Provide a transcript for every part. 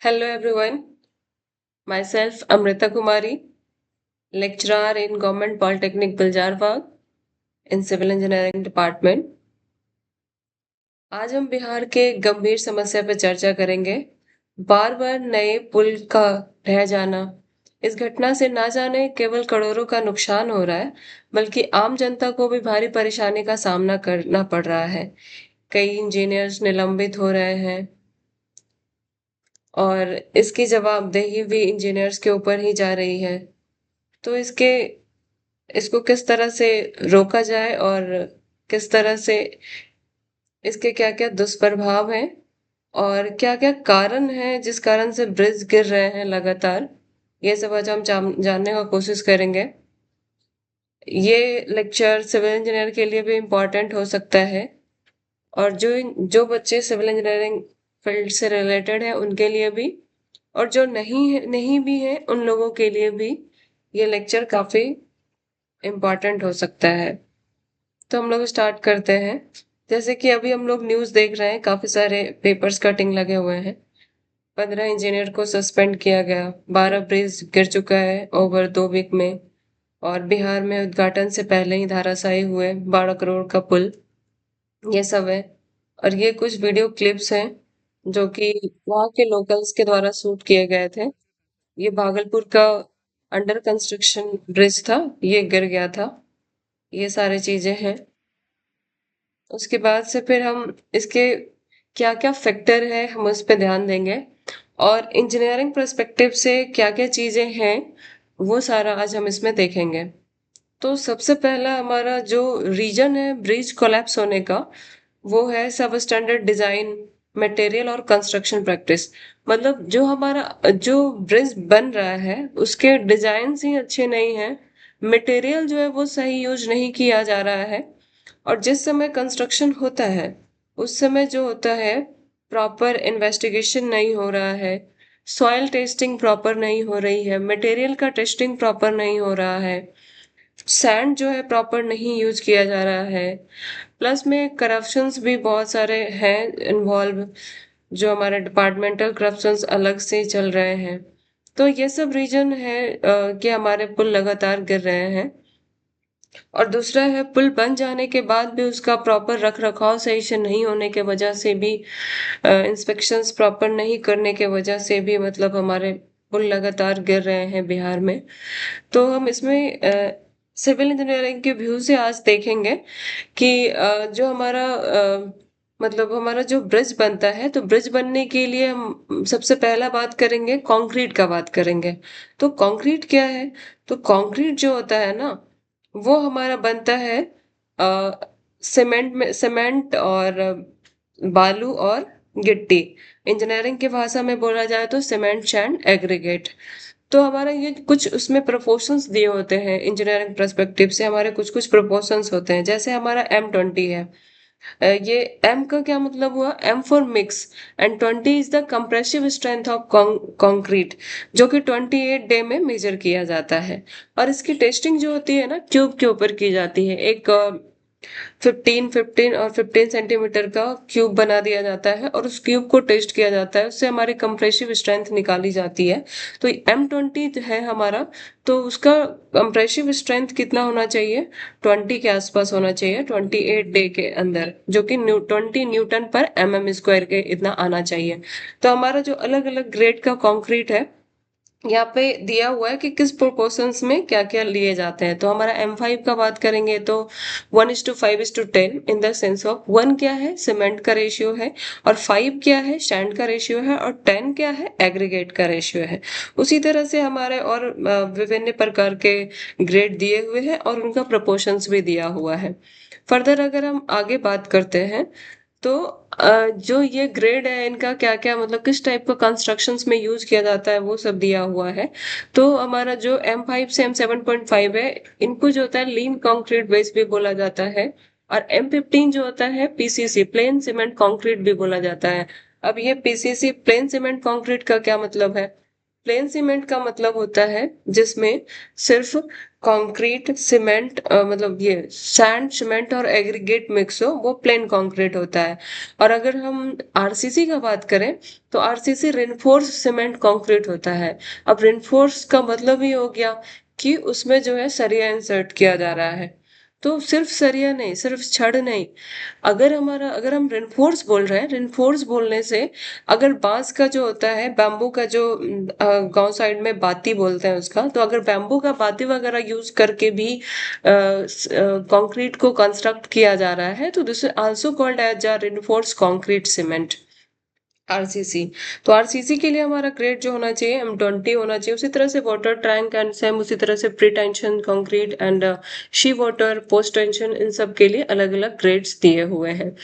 Hello everyone, myself Amrita Kumari, lecturer in Government Polytechnic Biljarwag in Civil Engineering Department. आज हम बिहार के गंभीर समस्या पर चर्चा करेंगे। बार बार नए पुल का ढह जाना। इस घटना से ना जाने केवल करोड़ों का नुकसान हो रहा है, बल्कि आम जनता को भी भारी परेशानी का सामना करना पड़ रहा है। कई इंजीनियर्स निलंबित हो रहे हैं और इसकी जवाबदेही भी इंजीनियर्स के ऊपर ही जा रही है। तो इसको किस तरह से रोका जाए और किस तरह से इसके क्या-क्या दुष्प्रभाव हैं और क्या-क्या कारण हैं जिस कारण से ब्रिज गिर रहे हैं लगातार, ये सब आज हम जानने का कोशिश करेंगे। ये लेक्चर सिविल इंजीनियर के लिए भी इम्पोर्टेंट हो सकता है और जो बच्चे सिविल इंजीनियरिंग फील्ड से रिलेटेड है उनके लिए भी, और जो नहीं भी है उन लोगों के लिए भी ये लेक्चर काफी इम्पोर्टेंट हो सकता है। तो हम लोग स्टार्ट करते हैं। जैसे कि अभी हम लोग न्यूज़ देख रहे हैं, काफी सारे पेपर्स कटिंग लगे हुए हैं। 15 इंजीनियर को सस्पेंड किया गया, 12 ब्रिज गिर चुका है ओवर 2 वीक में, और बिहार में उद्घाटन से पहले ही धराशायी हुए 12 करोड़ का पुल। ये सब है और ये कुछ वीडियो क्लिप्स हैं जो कि वहाँ के लोकल्स के द्वारा शूट किए गए थे। ये भागलपुर का अंडर कंस्ट्रक्शन ब्रिज था, ये गिर गया था। ये सारी चीजें हैं। उसके बाद से फिर हम इसके क्या-क्या फैक्टर है हम उस पे ध्यान देंगे और इंजीनियरिंग पर्सपेक्टिव से क्या-क्या चीजें हैं वो सारा आज हम इसमें देखेंगे। तो सबसे पहला हमारा जो रीजन है ब्रिज कोलैप्स होने का, वो है सब स्टैंडर्ड डिजाइन, मटेरियल और कंस्ट्रक्शन प्रैक्टिस। मतलब जो ब्रिज बन रहा है उसके डिजाइन ही अच्छे नहीं है, मटेरियल जो है वो सही यूज नहीं किया जा रहा है, और जिस समय कंस्ट्रक्शन होता है उस समय जो होता है प्रॉपर इन्वेस्टिगेशन नहीं हो रहा है, सॉइल टेस्टिंग प्रॉपर नहीं हो रही है, मटेरियल का टेस्टिंग प्रॉपर नहीं हो रहा है, सैंड जो है प्रॉपर नहीं यूज किया जा रहा है, प्लस में करप्शंस भी बहुत सारे हैं इन्वॉल्व, जो हमारे डिपार्टमेंटल करप्शंस अलग से चल रहे हैं। तो ये सब रीजन है कि हमारे पुल लगातार गिर रहे हैं। और दूसरा है पुल बन जाने के बाद भी उसका प्रॉपर रख रखाव सही से नहीं होने के वजह से भी, इंस्पेक्शंस प्रॉपर नहीं करने के वजह से भी, मतलब हमारे पुल लगातार गिर रहे हैं बिहार में। तो हम इसमें सिविल इंजीनियरिंग के व्यू से आज देखेंगे कि जो हमारा मतलब हमारा जो ब्रिज बनता है, तो ब्रिज बनने के लिए हम सबसे पहला बात करेंगे कंक्रीट का बात करेंगे। तो कंक्रीट क्या है? तो कंक्रीट जो होता है ना, वो हमारा बनता है सीमेंट और बालू और गिट्टी। इंजीनियरिंग की भाषा में बोला जाए तो सीमेंट सैंड एग्रीगेट। तो हमारा ये कुछ उसमें प्रोपोर्शंस दिए होते हैं, इंजीनियरिंग पर्सपेक्टिव से हमारे कुछ कुछ प्रोपोर्शंस होते हैं। जैसे हमारा M20 है, ये M का क्या मतलब हुआ? M for mix, and 20 is the compressive strength of concrete, जो कि 28 डे में मेजर किया जाता है। और इसकी टेस्टिंग जो होती है ना, क्यूब के ऊपर की जाती है। एक 15 और 15 सेंटीमीटर का क्यूब बना दिया जाता है और उस क्यूब को टेस्ट किया जाता है, उससे हमारी कंप्रेसिव स्ट्रेंथ निकाली जाती है। तो M20 है हमारा, तो उसका कंप्रेसिव स्ट्रेंथ कितना होना चाहिए? 20 के आसपास होना चाहिए, 28 डे के अंदर, जो कि 20 न्यूटन पर mm² के इतना आना चाहिए। तो हमारा जो अलग अलग ग्रेड का कंक्रीट है, यहाँ पे दिया हुआ है कि किस प्रोपोर्शंस में क्या क्या लिए जाते हैं। तो हमारा M5 का बात करेंगे तो 1:5:10, इन द सेंस ऑफ 1 क्या है? सीमेंट का रेशियो है, और 5 क्या है? सैंड का रेशियो है, और 10 क्या है? एग्रीगेट का रेशियो है। उसी तरह से हमारे और विभिन्न प्रकार के ग्रेड दिए हुए हैं और उनका प्रोपोर्शंस भी दिया हुआ है। फर्दर अगर हम आगे बात करते हैं, तो जो ये ग्रेड है इनका क्या क्या, मतलब किस टाइप का कंस्ट्रक्शंस में यूज किया जाता है, वो सब दिया हुआ है। तो हमारा जो M5 से M7.5 है, इनको जो होता है लीन कंक्रीट बेस भी बोला जाता है, और M15 जो होता है PCC, प्लेन सीमेंट कंक्रीट भी बोला जाता है। अब ये PCC प्लेन सीमेंट कंक्रीट का क्या मतलब है? प्लेन सीमेंट का मतलब होता है जिसमें सिर्फ कंक्रीट सीमेंट मतलब ये सैंड सीमेंट और एग्रीगेट मिक्स हो वो प्लेन कंक्रीट होता है। और अगर हम आरसीसी का बात करें तो आरसीसी रिइंफोर्स सीमेंट कंक्रीट होता है। अब रिइंफोर्स का मतलब ही हो गया कि उसमें जो है सरिया इंसर्ट किया जा रहा है। तो सिर्फ सरिया नहीं, सिर्फ छड़ नहीं, अगर हम रिइंफोर्स बोल रहे हैं, रिइंफोर्स बोलने से अगर बांस का जो होता है, बैम्बू का जो गांव साइड में बाती बोलते हैं उसका, तो अगर बैम्बू का बाती वगैरह यूज करके भी कंक्रीट को कंस्ट्रक्ट किया जा रहा है तो this is also called as a reinforced concrete cement, RCC. तो आरसीसी के लिए हमारा ग्रेड जो होना चाहिए M20 होना चाहिए। उसी तरह से वाटर टैंक एंड सेम उसी तरह से प्री टेंशन कंक्रीट एंड शी वाटर पोस्ट टेंशन, इन सब के लिए अलग अलग ग्रेड्स दिए हुए हैं।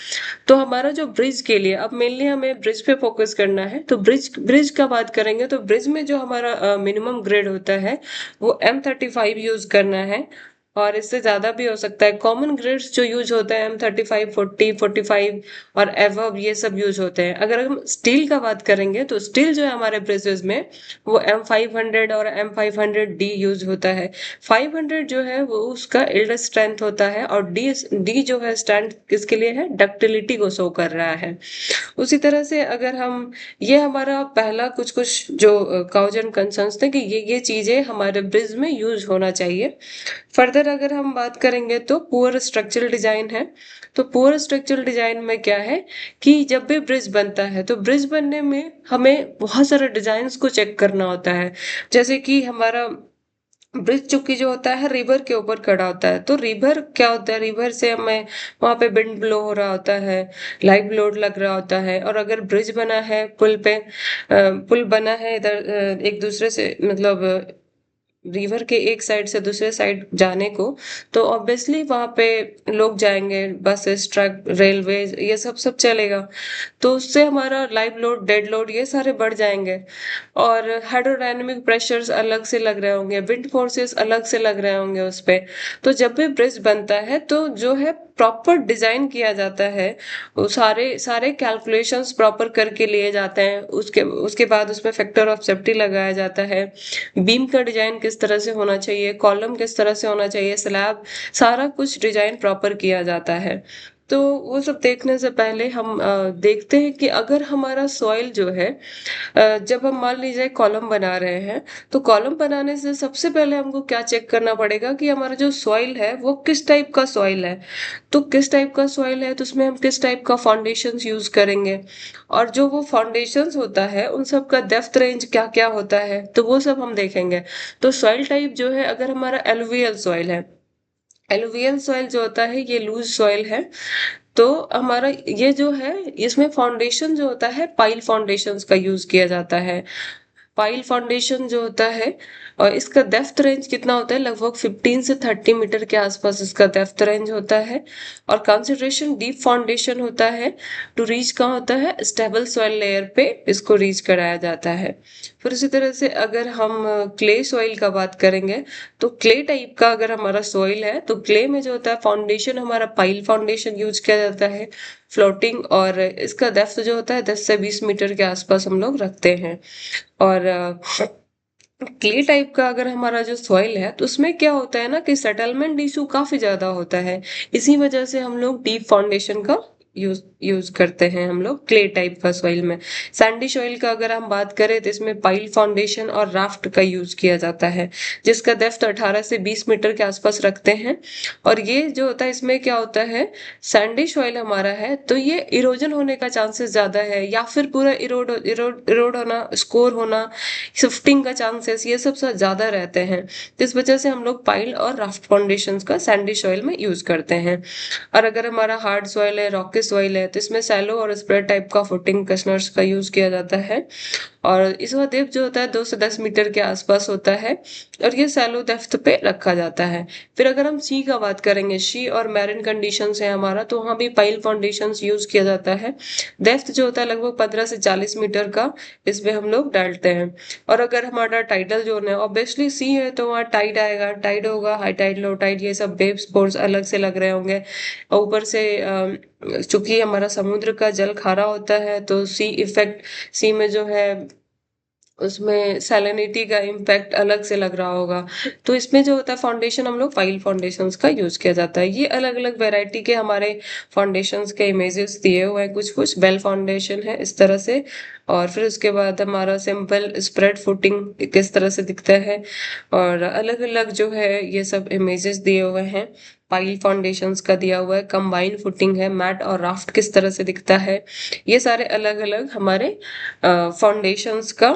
तो हमारा जो ब्रिज के लिए, अब मेनली हमें ब्रिज पे फोकस करना है, तो ब्रिज ब्रिज का बात करेंगे तो ब्रिज में जो हमारा मिनिमम ग्रेड होता है वो M35 यूज करना है, और इससे ज्यादा भी हो सकता है। कॉमन ग्रेड्स जो यूज होते हैं M35, 40, 45 और एवव, ये सब यूज होते हैं। अगर हम स्टील का बात करेंगे तो स्टील जो है हमारे ब्रिजेस में वो M500 और M500D यूज होता है। 500 जो है वो उसका इल्ड स्ट्रेंथ होता है, और डी डी जो है स्ट्रेंथ किसके लिए है, डक्टिलिटी को शो कर रहा है। उसी तरह से अगर हम, ये हमारा पहला कुछ कुछ जो काउज एंड कंसर्न्स थे कि ये चीजें हमारे ब्रिज में यूज होना चाहिए। फर्दर अगर हम बात करेंगे तो पुअर स्ट्रक्चरल डिजाइन है। तो पुअर स्ट्रक्चरल डिजाइन में क्या है कि जब भी ब्रिज बनता है तो ब्रिज बनने में हमें बहुत सारे डिजाइन को चेक करना होता है। जैसे कि हमारा ब्रिज चूंकि जो होता है रिवर के ऊपर खड़ा होता है, तो रिवर क्या होता है, रिवर से हमें वहां पे विंड ब्लो हो रहा होता है, लाइव लोड लग रहा होता है। और अगर ब्रिज बना है पुल पे, पुल बना है इधर एक दूसरे से मतलब रिवर के एक साइड से दूसरे साइड जाने को, तो ऑब्वियसली वहां पे लोग जाएंगे, बसेस, ट्रक, रेलवे, ये सब चलेगा। तो उससे हमारा लाइव लोड, डेड लोड, ये सारे बढ़ जाएंगे। और हाइड्रोडायनेमिक प्रेशर्स अलग से लग रहे होंगे, विंड फोर्सेस अलग से लग रहे होंगे उस पे। तो जब भी ब्रिज बनता है तो जो है प्रॉपर डिजाइन किया जाता है, वो सारे सारे कैलकुलेशंस प्रॉपर करके लिए जाते हैं। उसके उसके बाद उसमें फैक्टर ऑफ सेफ्टी लगाया जाता है। बीम का डिजाइन किस तरह से होना चाहिए, कॉलम किस तरह से होना चाहिए, स्लैब, सारा कुछ डिजाइन प्रॉपर किया जाता है। तो वो सब देखने से पहले हम देखते हैं कि अगर हमारा सॉइल जो है, जब हम मान लीजिए कॉलम बना रहे हैं, तो कॉलम बनाने से सबसे पहले हमको क्या चेक करना पड़ेगा कि हमारा जो सॉइल है वो किस टाइप का सॉइल है। तो किस टाइप का सॉइल है तो उसमें हम किस टाइप का फाउंडेशंस यूज करेंगे, और जो वो फाउंडेशंस होता है उन सब का डेप्थ रेंज क्या क्या होता है, तो वो सब हम देखेंगे। तो सॉइल टाइप जो है, अगर हमारा एलुवियल सॉइल है, एलुवियल सॉइल जो होता है ये लूज सॉइल है, तो हमारा ये जो है, इसमें फाउंडेशन जो होता है पाइल फाउंडेशंस का यूज किया जाता है। पाइल फाउंडेशन जो होता है, और इसका डेप्थ रेंज कितना होता है, लगभग 15 से 30 मीटर के आसपास इसका डेप्थ रेंज होता है। और कंसंट्रेशन डीप फाउंडेशन होता है, टू रीच कहाँ होता है, स्टेबल सॉइल लेयर पे इसको रीच कराया जाता है। फिर इसी तरह से अगर हम क्ले सॉइल का बात करेंगे, तो क्ले टाइप का अगर हमारा सॉइल है तो क्ले में जो होता है फाउंडेशन हमारा पाइल फाउंडेशन यूज किया जाता है, फ्लोटिंग, और इसका डेप्थ जो होता है 10 से 20 मीटर के आसपास हम लोग रखते हैं। और क्ले टाइप का अगर हमारा जो सॉइल है तो उसमें क्या होता है ना कि सेटलमेंट इशू काफी ज्यादा होता है। इसी वजह से हम लोग डीप फाउंडेशन का यूज यूज करते हैं हम लोग क्ले टाइप का सॉइल में। सैंडी सॉइल का अगर हम बात करें तो इसमें पाइल फाउंडेशन और राफ्ट का यूज किया जाता है, जिसका डेप्थ 18 से 20 मीटर के आसपास रखते हैं। और ये जो होता है, इसमें क्या होता है, सैंडी सॉइल हमारा है तो ये इरोजन होने का चांसेस ज्यादा है, या फिर पूरा इरोड इरोड इरोड होना, स्कोर होना, शिफ्टिंग का चांसेस, ये सब से ज्यादा रहते हैं। इस वजह से हम लोग पाइल और राफ्ट फाउंडेशंस का सैंडी सॉइल में यूज करते हैं। और अगर हमारा हार्ड सॉइल है, रॉकी सॉइल है, तो इसमें सैलो और स्प्रेड टाइप का फुटिंग कशनर्स का यूज किया जाता है। और इसका डेप्थ जो होता है 2 से 10 मीटर के आसपास होता है, और ये सैलो डेप्थ पे रखा जाता है। फिर अगर हम सी का बात करेंगे, सी और मैरिन कंडीशंस है हमारा, तो वहाँ भी पाइल फाउंडेशंस यूज किया जाता है। डेप्थ जो होता है लगभग 15 से 40 मीटर का, इसमें हम लोग डालते हैं। और अगर हमारा टाइडल जोन है, ऑब्वियसली सी है तो वहाँ टाइड आएगा, टाइड होगा, हाई टाइड, लो टाइड, ये सब वेव्स फोर्स अलग से लग रहे होंगे। और ऊपर से चूंकि हमारा समुद्र का जल खारा होता है तो सी इफेक्ट, सी में जो है उसमें सैलिनिटी का इम्पैक्ट अलग से लग रहा होगा। तो इसमें जो होता है फाउंडेशन हम लोग पाइल फाउंडेशंस का यूज किया जाता है। ये अलग अलग वैरायटी के हमारे फाउंडेशंस के इमेजेस दिए हुए हैं, कुछ कुछ बेल फाउंडेशन है इस तरह से। और फिर उसके बाद हमारा सिंपल स्प्रेड फुटिंग किस तरह से दिखता है, और अलग अलग जो है ये सब इमेजेस दिए हुए हैं। पाइल फाउंडेशंस का दिया हुआ है, कंबाइंड फुटिंग है, मैट और राफ्ट किस तरह से दिखता है। ये सारे अलग अलग हमारे फाउंडेशंस का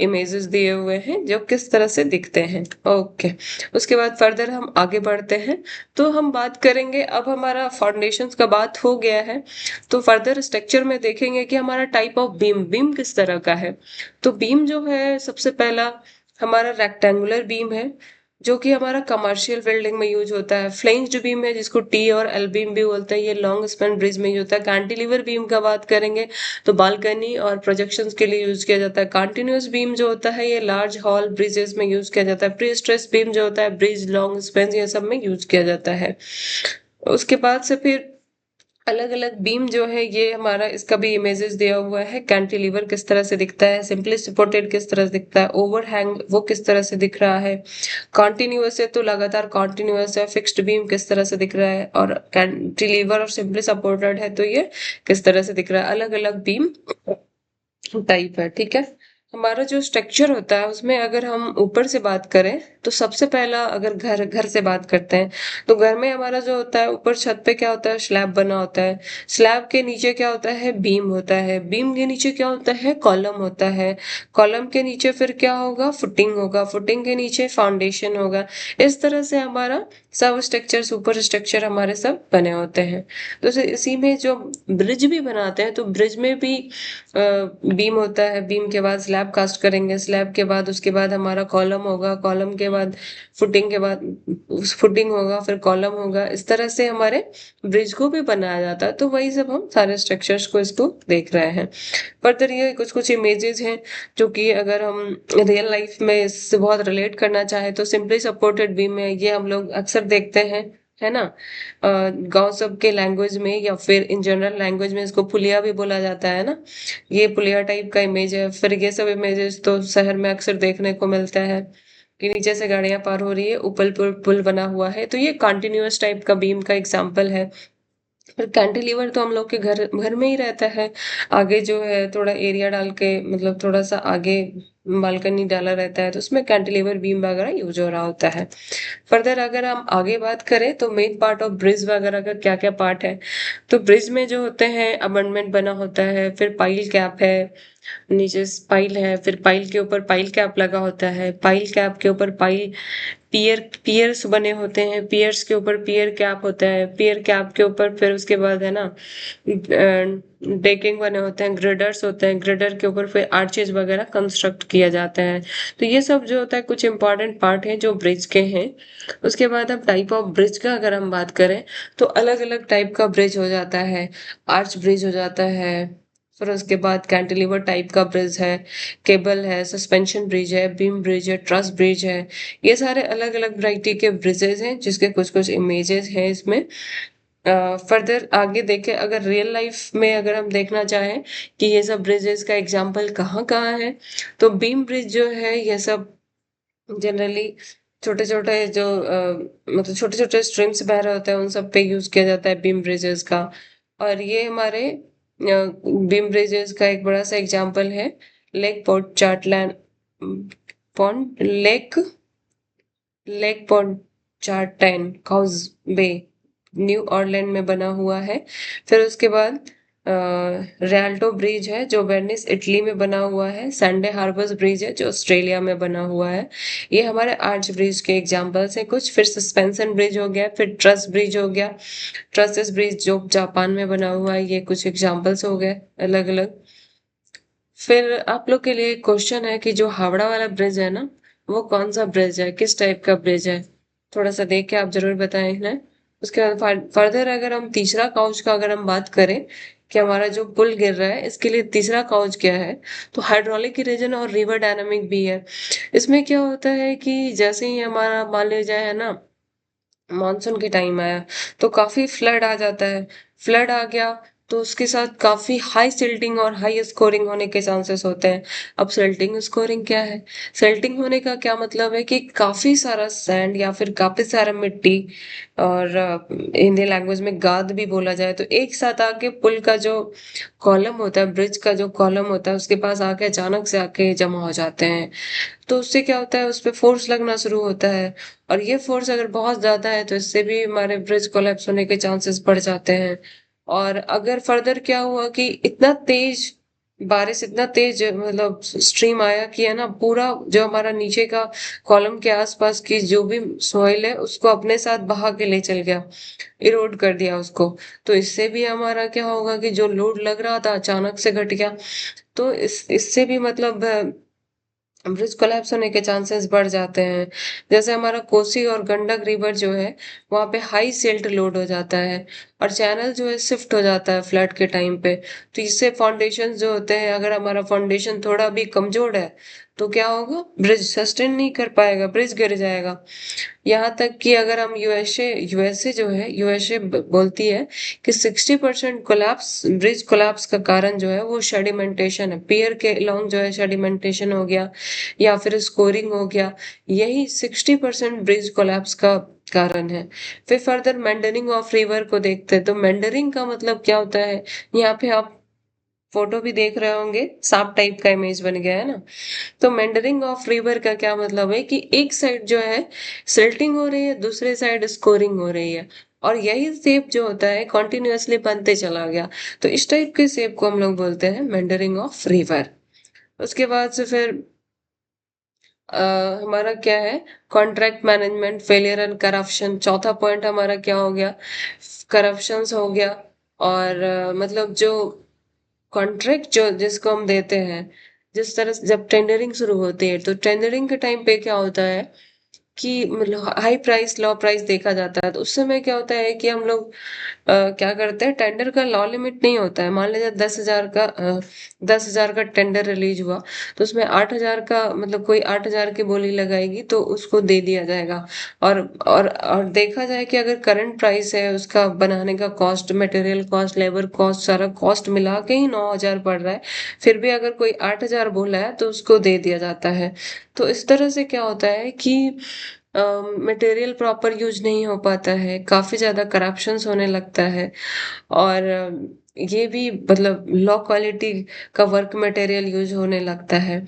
इमेजेस दिए हुए हैं जो किस तरह से दिखते हैं। ओके, उसके बाद फर्दर हम आगे बढ़ते हैं। तो हम बात करेंगे, अब हमारा फाउंडेशंस का बात हो गया है, तो फर्दर स्ट्रक्चर में देखेंगे कि हमारा टाइप ऑफ बीम बीम किस तरह का है। तो बीम जो है सबसे पहला हमारा रेक्टेंगुलर बीम है, जो कि हमारा कमर्शियल बिल्डिंग में यूज होता है। फ्लेंज्ड बीम है जिसको टी और एल बीम भी बोलते हैं, ये लॉन्ग स्पैन ब्रिज में यूज होता है। कैंटिलीवर बीम का बात करेंगे तो बालकनी और प्रोजेक्शंस के लिए यूज किया जाता है। कंटिन्यूअस बीम जो होता है ये लार्ज हॉल ब्रिजेस में यूज किया जाता है। प्री स्ट्रेस बीम जो होता है ब्रिज लॉन्ग स्पैन ये सब में यूज किया जाता है। उसके बाद से फिर अलग अलग बीम जो है ये हमारा, इसका भी इमेजेस दिया हुआ है। कैंटिलीवर किस तरह से दिखता है, सिंपली सपोर्टेड किस तरह से दिखता है, ओवरहैंग वो किस तरह से दिख रहा है, कॉन्टिन्यूअस है तो लगातार कॉन्टिन्यूअस है, फिक्स्ड बीम किस तरह से दिख रहा है, और कैंटिलीवर और सिंपली सपोर्टेड है तो ये किस तरह से दिख रहा है। अलग अलग बीम टाइप है, ठीक है। हमारा जो स्ट्रक्चर होता है उसमें अगर हम ऊपर से बात करें तो सबसे पहला अगर घर घर से बात करते हैं तो घर में हमारा जो होता है ऊपर छत पे क्या होता है, स्लैब बना होता है। स्लैब के नीचे क्या होता है, बीम होता है। बीम के नीचे क्या होता है, कॉलम होता है। कॉलम के नीचे फिर क्या होगा, फुटिंग होगा। फुटिंग के नीचे फाउंडेशन होगा। इस तरह से हमारा सब स्ट्रक्चर सुपर स्ट्रक्चर हमारे सब बने होते हैं। तो इसी में जो ब्रिज भी बनाते हैं तो ब्रिज में भी बीम होता है। बीम के बाद स्लैब कास्ट करेंगे, स्लैब के बाद उसके बाद हमारा कॉलम होगा, कॉलम के बाद फुटिंग के बाद फुटिंग होगा, फिर कॉलम होगा। इस तरह से हमारे ब्रिज को भी बनाया जाता है। तो वही सब हम सारे स्ट्रक्चर्स को इसको देख रहे हैं। फर्दर ये कुछ कुछ इमेजेस हैं जो कि अगर हम रियल लाइफ में इससे बहुत रिलेट करना चाहे तो सिंपली सपोर्टेड बीम है, ये हम लोग अक्सर देखते हैं, है ना। गांव सब के लैंग्वेज में या फिर इन जनरल लैंग्वेज में इसको पुलिया भी बोला जाता है ना। ये पुलिया टाइप का इमेज है। फिर ये सब इमेजेस तो शहर में अक्सर देखने को मिलता है कि नीचे से गाड़ियां पार हो रही है, ऊपर पुल पुल बना हुआ है, तो ये कॉन्टिन्यूअस टाइप का बीम का एग्जाम्पल है। फिर कैंटिलीवर तो हम लोग के घर घर में ही रहता है। आगे जो है थोड़ा एरिया डाल के, मतलब थोड़ा सा आगे बालकनी डाला रहता है तो उसमें कैंटिलीवर बीम वगैरह यूज हो रहा होता है। फर्दर अगर हम आगे बात करें तो मेन पार्ट ऑफ ब्रिज वगैरह का क्या क्या पार्ट है, तो ब्रिज में जो होते हैं अबंडमेंट बना होता है, फिर पाइल कैप है, नीचे पाइल है, फिर पाइल के ऊपर पाइल कैप लगा होता है, पाइल कैप के ऊपर पाइल पियर्स बने होते हैं, पियर्स के ऊपर पियर कैप होता है, पियर कैप के ऊपर फिर उसके बाद है ना डेकिंग बने होते हैं, ग्रेडर्स होते हैं, ग्रेडर के ऊपर फिर आर्चेज वगैरह कंस्ट्रक्ट किया जाता है। तो ये सब जो होता है कुछ इंपॉर्टेंट पार्ट है जो ब्रिज के हैं। उसके बाद अब टाइप ऑफ ब्रिज का अगर हम बात करें तो अलग अलग टाइप का ब्रिज हो जाता है। आर्च ब्रिज हो जाता है, फिर उसके बाद कैंटिलीवर टाइप का ब्रिज है, केबल है, सस्पेंशन ब्रिज है, बीम ब्रिज है, ट्रस ब्रिज है। ये सारे अलग अलग वैरायटी के ब्रिजेस हैं जिसके कुछ कुछ इमेजेस हैं इसमें। फर्दर आगे देखें, अगर रियल लाइफ में अगर हम देखना चाहें कि ये सब ब्रिजेस का एग्जाम्पल कहाँ कहाँ है, तो बीम ब्रिज जो है ये सब जनरली छोटे छोटे जो मतलब छोटे छोटे स्ट्रीम्स बह रहे होते हैं उन सब पे यूज किया जाता है बीम ब्रिजेस का। और ये हमारे बीम ब्रिजेस का एक बड़ा सा एग्जाम्पल है lake Pontchartrain pond lake lake Pontchartrain causeway, New Orleans बना हुआ है। फिर उसके बाद रियाल्टो ब्रिज है जो वेनिस इटली में बना हुआ है। संडे हार्बर्स ब्रिज है जो ऑस्ट्रेलिया में बना हुआ है। ये हमारे आर्च ब्रिज के एग्जांपल्स हैं कुछ। फिर सस्पेंशन ब्रिज हो गया, फिर ट्रस ब्रिज हो गया, ट्रसेस ब्रिज जो जापान में बना हुआ है। ये कुछ एग्जांपल्स हो गए अलग अलग। फिर आप लोग के लिए क्वेश्चन है कि जो हावड़ा वाला ब्रिज है ना, वो कौन सा ब्रिज है, किस टाइप का ब्रिज है, थोड़ा सा देख के आप जरूर बताएं ना। उसके बाद फर्दर अगर हम तीसरा काउच का अगर हम बात करें कि हमारा जो पुल गिर रहा है इसके लिए तीसरा काउच क्या है, तो हाइड्रोलिक रीजन और रिवर डायनामिक भी है। इसमें क्या होता है कि जैसे ही हमारा मान लिया जाए है ना, मानसून के टाइम आया तो काफी फ्लड आ जाता है। फ्लड आ गया तो उसके साथ काफ़ी हाई सिल्टिंग और हाई स्कोरिंग होने के चांसेस होते हैं। अब सिल्टिंग स्कोरिंग क्या है? सिल्टिंग होने का क्या मतलब है कि काफ़ी सारा सैंड या फिर काफ़ी सारा मिट्टी और हिंदी लैंग्वेज में गाद भी बोला जाए तो एक साथ आके पुल का जो कॉलम होता है, ब्रिज का जो कॉलम होता है उसके पास आके अचानक से आके जमा हो जाते हैं। तो उससे क्या होता है, उस पे फोर्स लगना शुरू होता है और ये फोर्स अगर बहुत ज्यादा है तो इससे भी हमारे ब्रिज कोलैप्स होने के चांसेस बढ़ जाते हैं। और अगर फर्दर क्या हुआ कि इतना तेज बारिश, इतना तेज मतलब स्ट्रीम आया कि है ना, पूरा जो हमारा नीचे का कॉलम के आसपास की जो भी सॉइल है उसको अपने साथ बहा के ले चल गया, इरोड कर दिया उसको। तो इससे भी हमारा क्या होगा कि जो लोड लग रहा था अचानक से घट गया। तो इससे भी मतलब ब्रिज कोलैप्स होने के चांसेस बढ़ जाते हैं। जैसे हमारा कोसी और गंडक रिवर जो है वहां पे हाई सिल्ट लोड हो जाता है और चैनल जो है शिफ्ट हो जाता है फ्लड के टाइम पे। तो इससे फाउंडेशन जो होते हैं, अगर हमारा फाउंडेशन थोड़ा भी कमजोर है तो क्या होगा, ब्रिज सस्टेन नहीं कर पाएगा, ब्रिज गिर जाएगा। यहाँ तक कि अगर हम यूएसए जो है, यूएसए बोलती है कि 60% कोलैप्स, ब्रिज कोलैप्स का कारण जो है वो सेडिमेंटेशन है, पियर के अलोंग जो है सेडिमेंटेशन हो गया या फिर स्कोरिंग हो गया, यही 60% ब्रिज कोलैप्स का कारण है। फिर फर्दर मेंडरिंग ऑफ रिवर को देखते हैं। तो मेंडरिंग का मतलब क्या होता है, यहाँ पे आप फोटो भी देख रहे होंगे, सांप टाइप का इमेज बन गया है ना। तो मेंडरिंग ऑफ रिवर का क्या मतलब है कि एक साइड जो है सिल्टिंग हो रही है, दूसरे साइड स्कोरिंग हो रही है और यही शेप जो होता है कॉन्टिन्यूअसली बनते चला गया। तो इस टाइप के शेप को हम लोग बोलते हैं मेंडरिंग ऑफ रिवर। उसके बाद से फिर हमारा क्या है, contract management failure and corruption. चौथा पॉइंट हमारा क्या हो गया, करप्शन हो गया। और मतलब जो कॉन्ट्रैक्ट जो जिसको हम देते हैं, जिस तरह से जब टेंडरिंग शुरू होती है तो टेंडरिंग के टाइम पे क्या होता है कि मतलब हाई प्राइस लो प्राइस देखा जाता है। तो उस समय क्या होता है कि हम लोग क्या करते हैं, टेंडर का लॉ लिमिट नहीं होता है। मान लीजिए 10,000 का टेंडर रिलीज हुआ तो उसमें 8,000 का मतलब कोई 8,000 की बोली लगाएगी तो उसको दे दिया जाएगा। और देखा जाए कि अगर करंट प्राइस है उसका बनाने का cost, material cost, labour cost, सारा कॉस्ट मिला के ही 9,000 पड़ रहा है, फिर भी अगर कोई 8,000 बोला है तो उसको दे दिया जाता है। तो इस तरह से क्या होता है कि मटेरियल प्रॉपर यूज नहीं हो पाता है, काफी ज्यादा करप्शंस होने लगता है। और ये भी मतलब लो क्वालिटी का वर्क मटेरियल यूज होने लगता है।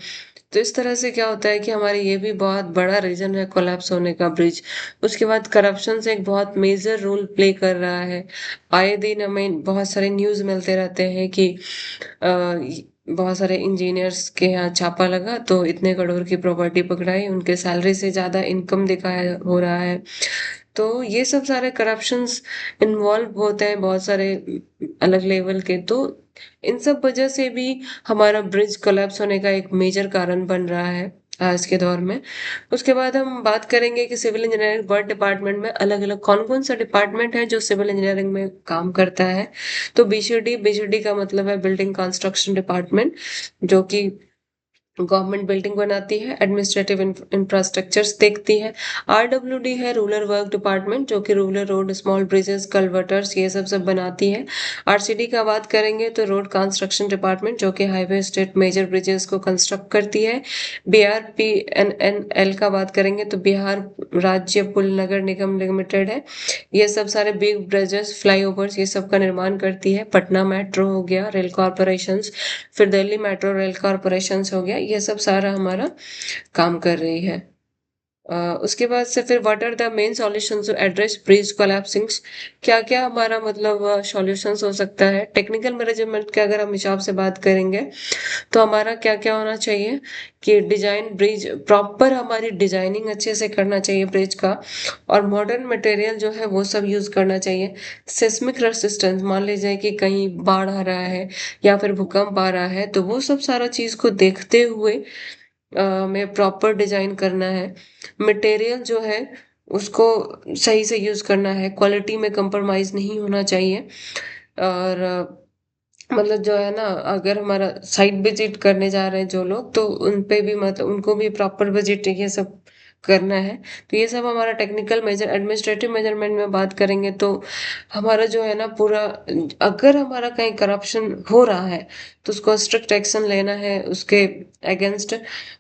तो इस तरह से क्या होता है कि हमारे ये भी बहुत बड़ा रीजन है कोलैप्स होने का, ब्रिज। उसके बाद करप्शन से एक बहुत मेजर रोल प्ले कर रहा है। आए दिन हमें बहुत सारे न्यूज मिलते रहते हैं कि बहुत सारे इंजीनियर्स के यहाँ छापा लगा तो इतने करोड़ की प्रॉपर्टी पकड़ाई, उनके सैलरी से ज्यादा इनकम दिखाया हो रहा है। तो ये सब सारे करप्शंस इन्वॉल्व होते हैं बहुत सारे अलग लेवल के। तो इन सब वजह से भी हमारा ब्रिज कोलैप्स होने का एक मेजर कारण बन रहा है आज के दौर में। उसके बाद हम बात करेंगे कि सिविल इंजीनियरिंग वर्ड डिपार्टमेंट में अलग अलग कौन कौन सा डिपार्टमेंट है जो सिविल इंजीनियरिंग में काम करता है। तो बीसीडी का मतलब है बिल्डिंग कंस्ट्रक्शन डिपार्टमेंट, जो कि गवर्नमेंट बिल्डिंग बनाती है, एडमिनिस्ट्रेटिव इंफ्रास्ट्रक्चर्स देखती है। आरडब्ल्यूडी है रूरल वर्क डिपार्टमेंट, जो कि रूरल रोड, स्मॉल ब्रिजेस, कल्वर्टर्स ये सब बनाती है। आरसीडी का बात करेंगे तो रोड कंस्ट्रक्शन डिपार्टमेंट, जो कि हाईवे, स्टेट मेजर ब्रिजेस को कंस्ट्रक्ट करती है। बीआरपीएनएनएल का बात करेंगे तो बिहार राज्य पुल नगर निगम लिमिटेड है, ये सब सारे बिग ब्रिजेस, फ्लाईओवर्स ये सब का निर्माण करती है। पटना मेट्रो हो गया, रेल कॉरपोरेशन, फिर दिल्ली मेट्रो रेल कॉरपोरेशन हो गया, ये सब सारा हमारा काम कर रही है। उसके बाद से फिर what are the main solutions to address bridge collapsings. क्या क्या हमारा मतलब सॉल्यूशंस हो सकता है टेक्निकल मैनेजमेंट के, अगर हम हिसाब से बात करेंगे तो हमारा क्या क्या होना चाहिए कि डिजाइन, ब्रिज प्रॉपर हमारी डिजाइनिंग अच्छे से करना चाहिए ब्रिज का, और मॉडर्न मटेरियल जो है वो सब यूज करना चाहिए। सिस्मिक रेसिस्टेंस, मान लीजिए कि कहीं बाढ़ आ रहा है या फिर भूकंप आ रहा है तो वो सब सारा चीज को देखते हुए में प्रॉपर डिजाइन करना है। मटेरियल जो है उसको सही से यूज करना है, क्वालिटी में कंप्रोमाइज नहीं होना चाहिए। और मतलब जो है ना, अगर हमारा साइट विजिट करने जा रहे हैं जो लोग तो उन पे भी मतलब उनको भी प्रॉपर विजिट ये सब करना है। तो ये सब हमारा टेक्निकल मेजर एडमिनिस्ट्रेटिव मेजरमेंट में बात करेंगे तो हमारा जो है ना पूरा, अगर हमारा कहीं करप्शन हो रहा है तो उसको स्ट्रिक्ट एक्शन लेना है उसके अगेंस्ट,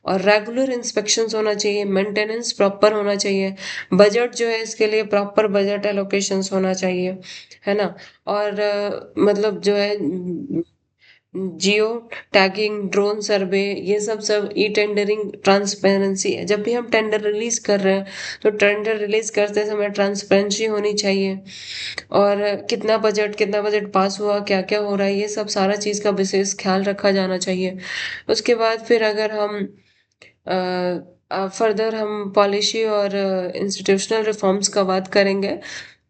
और रेगुलर इंस्पेक्शंस होना चाहिए, मेंटेनेंस प्रॉपर होना चाहिए, बजट जो है इसके लिए प्रॉपर बजट एलोकेशंस होना चाहिए, है ना। और मतलब जो है जियो टैगिंग, ड्रोन सर्वे, ये सब सब ई टेंडरिंग ट्रांसपेरेंसी है। जब भी हम टेंडर रिलीज कर रहे हैं तो टेंडर रिलीज करते समय ट्रांसपेरेंसी होनी चाहिए, और कितना बजट पास हुआ, क्या क्या हो रहा है, ये सब सारा चीज़ का विशेष ख्याल रखा जाना चाहिए। उसके बाद फिर अगर हम फर्दर हम पॉलिसी और इंस्टीट्यूशनल रिफॉर्म्स का बात करेंगे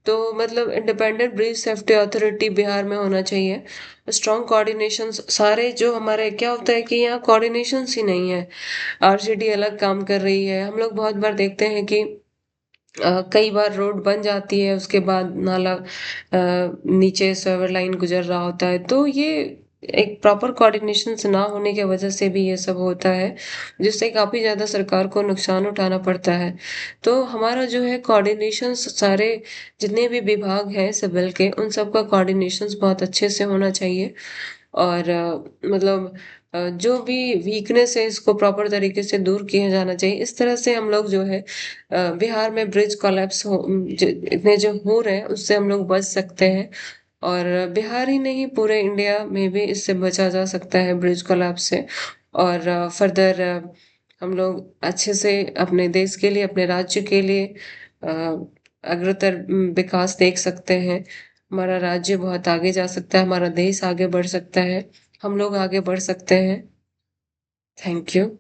तो मतलब independent bridge safety authority Bihar में होना चाहिए। स्ट्रॉन्ग कोऑर्डिनेशन, सारे जो हमारे क्या होता है कि यहाँ कोऑर्डिनेशन ही नहीं है, आरसीडी अलग काम कर रही है। हम लोग बहुत बार देखते हैं कि कई बार रोड बन जाती है उसके बाद नाला नीचे सर्वर लाइन गुजर रहा होता है, तो ये एक प्रॉपर कोऑर्डिनेशन ना होने की वजह से भी ये सब होता है, जिससे काफ़ी ज़्यादा सरकार को नुकसान उठाना पड़ता है। तो हमारा जो है कोऑर्डिनेशन सारे जितने भी विभाग हैं सिविल के, उन सब का कोऑर्डिनेशन बहुत अच्छे से होना चाहिए, और मतलब जो भी वीकनेस है इसको प्रॉपर तरीके से दूर किया जाना चाहिए। इस तरह से हम लोग जो है बिहार में ब्रिज कोलैप्स इतने जो हो रहे हैं उससे हम लोग बच सकते हैं, और बिहार ही नहीं पूरे इंडिया में भी इससे बचा जा सकता है ब्रिज कोलैप्स से। और फर्दर हम लोग अच्छे से अपने देश के लिए, अपने राज्य के लिए अग्रतर विकास देख सकते हैं। हमारा राज्य बहुत आगे जा सकता है, हमारा देश आगे बढ़ सकता है, हम लोग आगे बढ़ सकते हैं। Thank you.